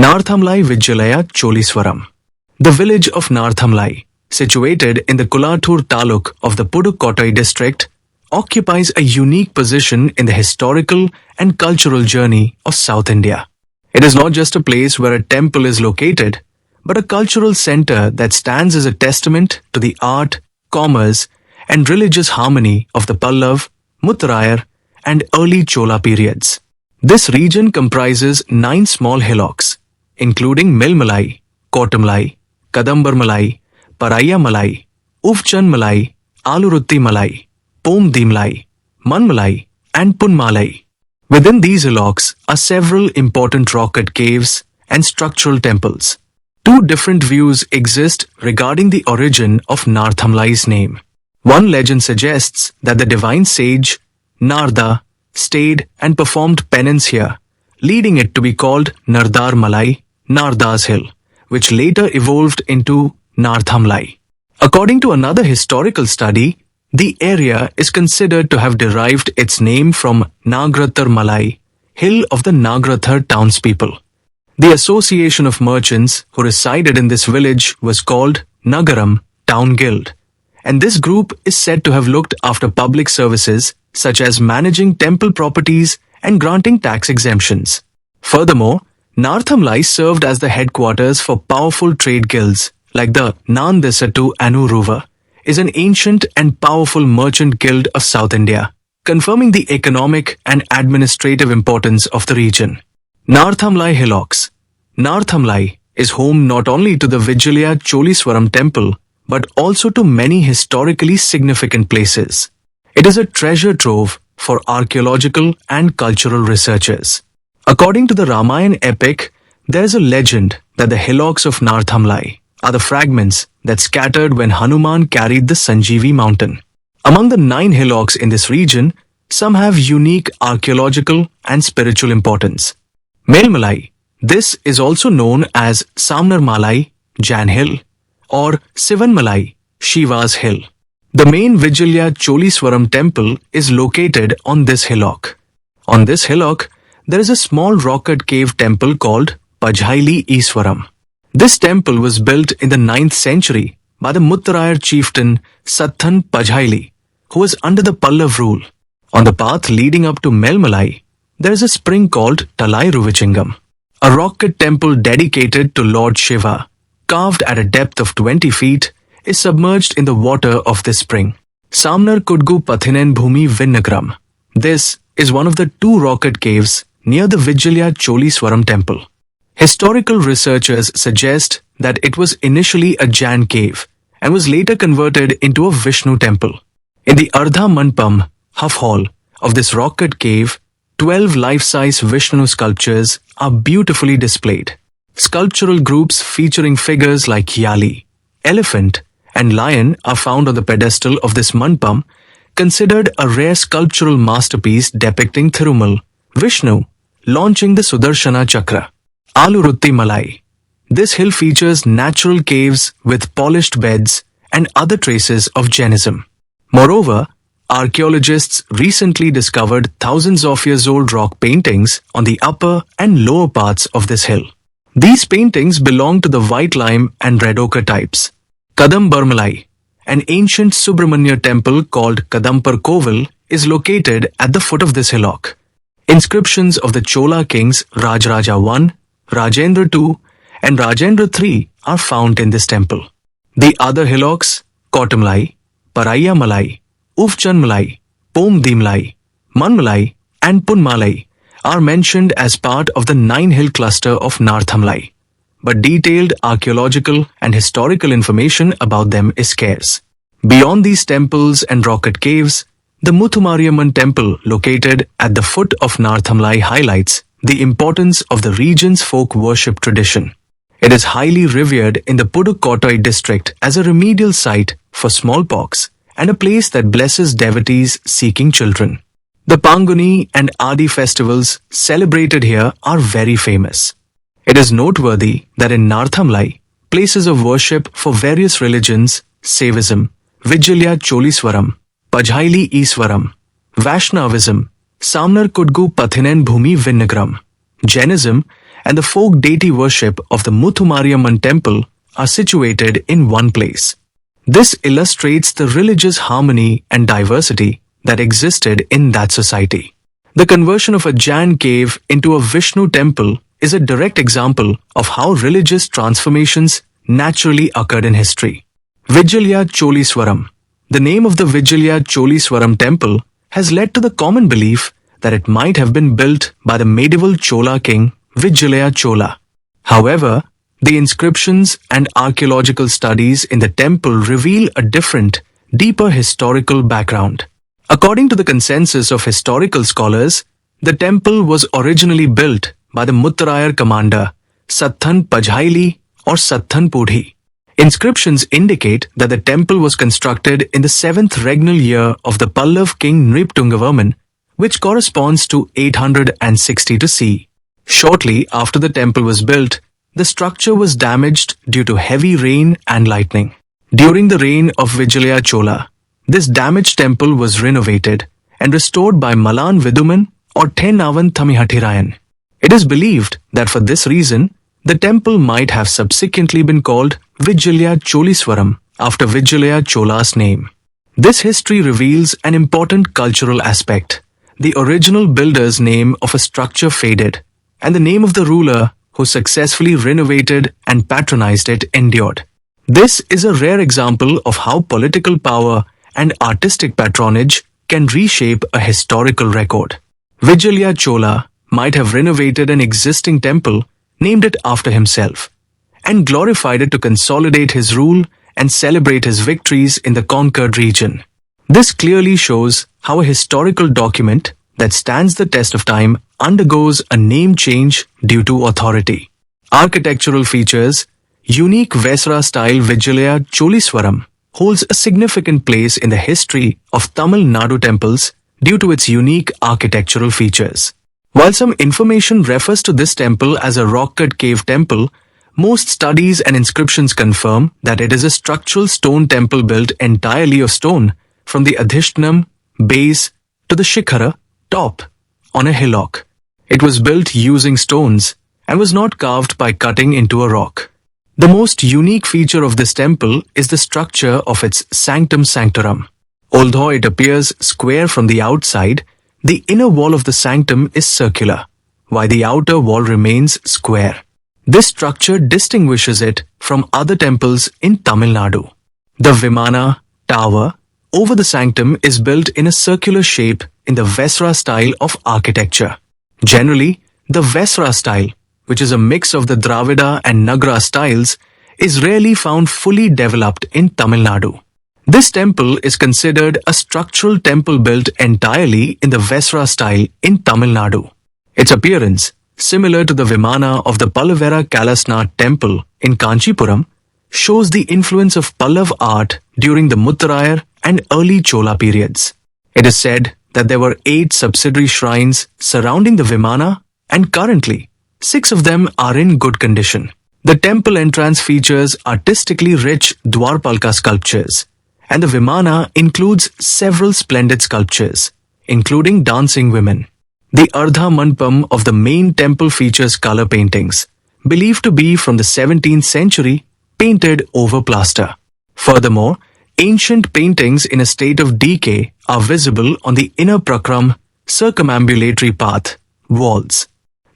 Narthamlai Vidyalaya Choliswaram. The village of Narthamlai, situated in the Kulathur taluk of the Pudukkottai district, occupies a unique position in the historical and cultural journey of South India. It is not just a place where a temple is located, but a cultural center that stands as a testament to the art, commerce, and religious harmony of the Pallav, Muttrayar, and early Chola periods. This region comprises 9 small hillocks, including Milmalai, Kotamlai, Kadambarmalai, Paraiyamalai, Uvchanmalai, Aluruttimalai, Pomdimlai, Manmalai, and Punmalai. Within these hillocks are several important rock-cut caves and structural temples. 2 different views exist regarding the origin of Narthamlai's name. One legend suggests that the divine sage, Narda, stayed and performed penance here, leading it to be called Nardar Malai, Narda's Hill, which later evolved into Narthamlai. According to another historical study, the area is considered to have derived its name from Nagrathar Malai, hill of the Nagrathar townspeople. The association of merchants who resided in this village was called Nagaram, Town Guild, and this group is said to have looked after public services such as managing temple properties and granting tax exemptions. Furthermore, Narthamlai served as the headquarters for powerful trade guilds like the Nandesattu Anuruva, is an ancient and powerful merchant guild of South India, confirming the economic and administrative importance of the region. Narthamlai Hillocks. Narthamlai is home not only to the Vidyalaya Choliswaram temple, but also to many historically significant places. It is a treasure trove for archaeological and cultural researchers. According to the Ramayana epic, there is a legend that the hillocks of Narthamlai are the fragments that scattered when Hanuman carried the Sanjeevi mountain. Among the 9 hillocks in this region, some have unique archaeological and spiritual importance. Melmalai. This is also known as Samnarmalai, Jan Hill, or Sivanmalai, Shiva's Hill. The main Vidyalaya Choliswaram temple is located on this hillock. On this hillock, there is a small rock-cut cave temple called Pajhaili Iswaram. This temple was built in the 9th century by the Muttrayar chieftain Sathan Pajhaili, who was under the Pallav rule. On the path leading up to Melmalai, there is a spring called Talai Ruvichingam. A rock-cut temple dedicated to Lord Shiva, carved at a depth of 20 feet, is submerged in the water of this spring. Samnar Kudgu Pathinen Bhumi Vinnagram. This is one of the 2 rock-cut caves near the Vidyalaya Choliswaram temple. Historical researchers suggest that it was initially a Jain cave and was later converted into a Vishnu temple. In the Ardha Mandapam, half hall, of this rock-cut cave, 12 life-size Vishnu sculptures are beautifully displayed. Sculptural groups featuring figures like Yali, elephant, and lion are found on the pedestal of this mandapam, considered a rare sculptural masterpiece depicting Thirumal, Vishnu, launching the Sudarshana Chakra. Aluruttimalai. This hill features natural caves with polished beds and other traces of Jainism. Moreover, archaeologists recently discovered thousands of years old rock paintings on the upper and lower parts of this hill. These paintings belong to the white lime and red ochre types. Kadambarmalai, an ancient Subramanya temple called Kadampar Kovil, is located at the foot of this hillock. Inscriptions of the Chola kings Rajaraja I, Rajendra II, and Rajendra III are found in this temple. The other hillocks, Kotamlai, Paraiyamalai, Uvchanmalai, Pomdimlai, Manmalai, and Punmalai, are mentioned as part of the 9-hill cluster of Narthamlai, but detailed archaeological and historical information about them is scarce. Beyond these temples and rock-cut caves, the Muthumariamman temple located at the foot of Narthamlai highlights the importance of the region's folk worship tradition. It is highly revered in the Pudukkottai district as a remedial site for smallpox and a place that blesses devotees seeking children. The Panguni and Adi festivals celebrated here are very famous. It is noteworthy that in Narthamlai, places of worship for various religions, Saivism, Vidyalaya Choliswaram, Pajhaili Iswaram, Vaishnavism, Samnar Kudgu Pathinen Bhumi Vinnagram, Jainism, and the folk deity worship of the Muthumariamman temple are situated in one place. This illustrates the religious harmony and diversity that existed in that society. The conversion of a Jain cave into a Vishnu temple is a direct example of how religious transformations naturally occurred in history. Vijaya Choliswaram. The name of the Vijaya Choliswaram temple has led to the common belief that it might have been built by the medieval Chola king Vijaya Chola. However, the inscriptions and archaeological studies in the temple reveal a different, deeper historical background. According to the consensus of historical scholars, the temple was originally built by the Muttarayar commander Satthan Pajhaili or Satthan Pudhi. Inscriptions indicate that the temple was constructed in the 7th regnal year of the Pallav king Nriptungavarman, which corresponds to 860 CE. Shortly after the temple was built, the structure was damaged due to heavy rain and lightning. During the reign of Vijaya Chola, this damaged temple was renovated and restored by Malan Viduman or Thenavan Thamihathirayan. It is believed that for this reason, the temple might have subsequently been called Vijaya Choliswaram after Vijaya Chola's name. This history reveals an important cultural aspect. The original builder's name of a structure faded, and the name of the ruler who successfully renovated and patronized it endured. This is a rare example of how political power and artistic patronage can reshape a historical record. Vijaya Chola might have renovated an existing temple, named it after himself, and glorified it to consolidate his rule and celebrate his victories in the conquered region. This clearly shows how a historical document that stands the test of time undergoes a name change due to authority. Architectural features. Unique Vesara-style Vijaya Choliswaram holds a significant place in the history of Tamil Nadu temples due to its unique architectural features. While some information refers to this temple as a rock-cut cave temple, most studies and inscriptions confirm that it is a structural stone temple built entirely of stone, from the Adhishtanam, base, to the Shikhara, top, on a hillock. It was built using stones and was not carved by cutting into a rock. The most unique feature of this temple is the structure of its sanctum sanctorum. Although it appears square from the outside, the inner wall of the sanctum is circular, while the outer wall remains square. This structure distinguishes it from other temples in Tamil Nadu. The Vimana tower over the sanctum is built in a circular shape in the Vesara style of architecture. Generally, the Vesara style, which is a mix of the Dravida and Nagara styles, is rarely found fully developed in Tamil Nadu. This temple is considered a structural temple built entirely in the Vesara style in Tamil Nadu. Its appearance, similar to the Vimana of the Pallavera Kalasnath temple in Kanchipuram, shows the influence of Pallav art during the Muttarayar and early Chola periods. It is said that there were 8 subsidiary shrines surrounding the Vimana, and currently, 6 of them are in good condition. The temple entrance features artistically rich Dwarpalka sculptures, and the Vimana includes several splendid sculptures, including dancing women. The Ardha Mandapam of the main temple features color paintings, believed to be from the 17th century, painted over plaster. Furthermore, ancient paintings in a state of decay are visible on the inner prakram circumambulatory path walls.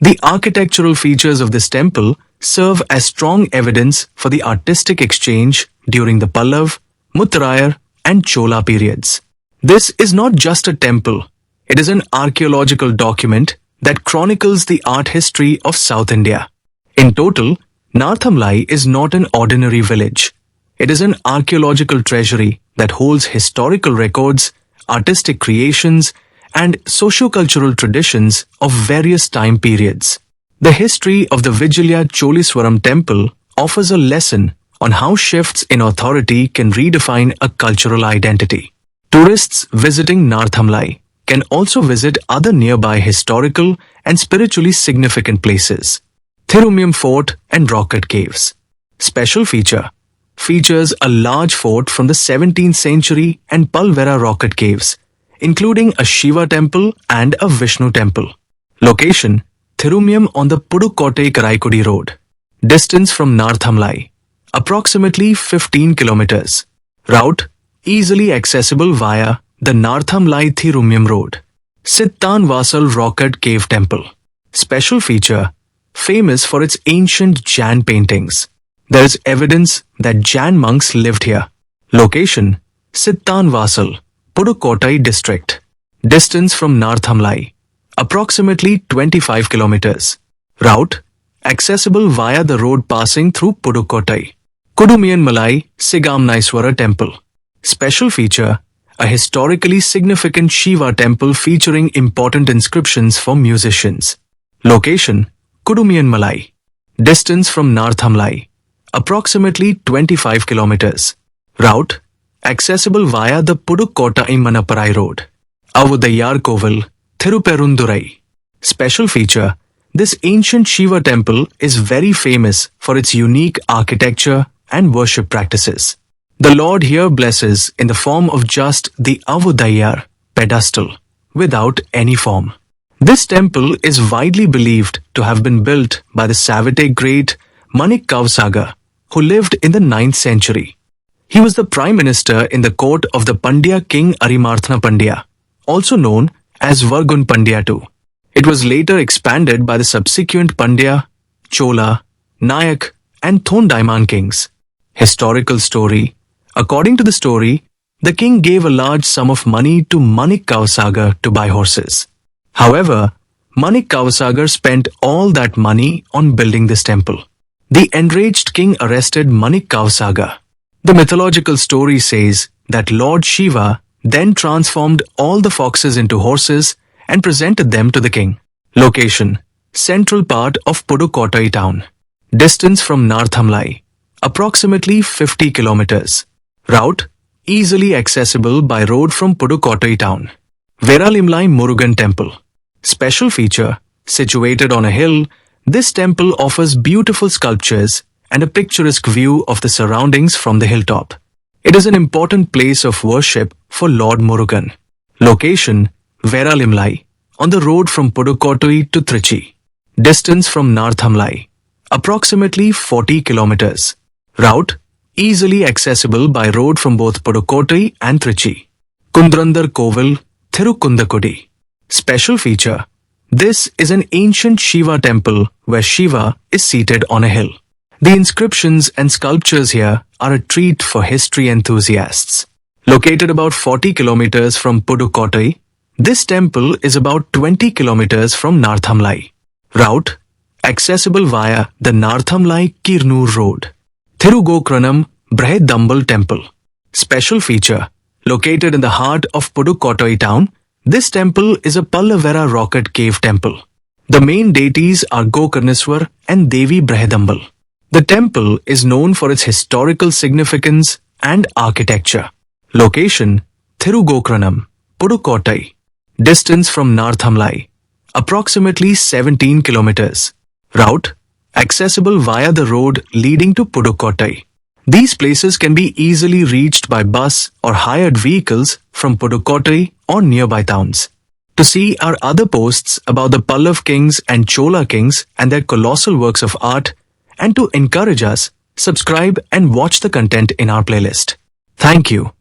The architectural features of this temple serve as strong evidence for the artistic exchange during the Pallav, Muttarayar, and Chola periods. This is not just a temple, it is an archaeological document that chronicles the art history of South India. In total, Narthamlai is not an ordinary village. It is an archaeological treasury that holds historical records, artistic creations, and socio-cultural traditions of various time periods. The history of the Vijaya Choliswaram temple offers a lesson on how shifts in authority can redefine a cultural identity. Tourists visiting Narthamlai can also visit other nearby historical and spiritually significant places. Thirumium Fort and Rocket Caves. Special features a large fort from the 17th century and Palvera Rocket Caves, including a Shiva temple and a Vishnu temple. Location: Thirumiyam on the Pudukkottai Karaikudi Road. Distance from Narthamlai, approximately 15 kilometers. Route, easily accessible via the Narthamlai Thirumiyam Road. Sittan Vasal Rock-cut Cave Temple. Special feature, famous for its ancient Jain paintings. There is evidence that Jain monks lived here. Location, Sittan Vasal, Pudukkottai district. Distance from Narthamlai, approximately 25 kilometers. Route, accessible via the road passing through Pudukkottai. Kudumiyan Malai Sigamnaiswara Temple. Special feature, a historically significant Shiva temple featuring important inscriptions for musicians. Location, Kudumiyan Malai. Distance from Narthamlai, approximately 25 kilometers. Route, accessible via the Pudukkottai Manapparai Road. Avudayar Kovil, Thiruperundurai. Special feature, this ancient Shiva temple is very famous for its unique architecture and worship practices. The Lord here blesses in the form of just the Avudayar pedestal, without any form. This temple is widely believed to have been built by the Savite great Manik Kavsagar, who lived in the 9th century. He was the Prime Minister in the court of the Pandya King Arimarthana Pandya, also known as Vargun Pandya II. It was later expanded by the subsequent Pandya, Chola, Nayak and Thondaiman kings. Historical story. According to the story, the king gave a large sum of money to Manik Kavsagar to buy horses. However, Manik Kavsagar spent all that money on building this temple. The enraged king arrested Manik Kavsagar. The mythological story says that Lord Shiva then transformed all the foxes into horses and presented them to the king. Location, central part of Pudukkottai town. Distance from Narthamlai, approximately 50 kilometers. Route, easily accessible by road from Pudukkottai town. Veralimlai Murugan Temple. Special feature, situated on a hill, this temple offers beautiful sculptures and a picturesque view of the surroundings from the hilltop. It is an important place of worship for Lord Murugan. Location, Veralimlai, on the road from Pudukkottai to Trichy. Distance from Narthamlai, approximately 40 kilometers. Route, easily accessible by road from both Pudukkottai and Trichy. Kundrandar Kovil, Thirukundakudi. Special feature, this is an ancient Shiva temple where Shiva is seated on a hill. The inscriptions and sculptures here are a treat for history enthusiasts. Located about 40 kilometers from Pudukkottai, this temple is about 20 kilometers from Narthamlai. Route, accessible via the Narthamlai Kirnoor Road. Thirugokranam Brahadambal Temple. Special feature, located in the heart of Pudukkottai town, this temple is a Pallavera rock-cut cave temple. The main deities are Gokarneswar and Devi Brahadambal. The temple is known for its historical significance and architecture. Location, Thirugokranam, Pudukkottai. Distance from Narthamlai, approximately 17 kilometers. Route, accessible via the road leading to Pudukkottai. These places can be easily reached by bus or hired vehicles from Pudukkottai or nearby towns. To see our other posts about the Pallav kings and Chola kings and their colossal works of art, and to encourage us, subscribe and watch the content in our playlist. Thank you.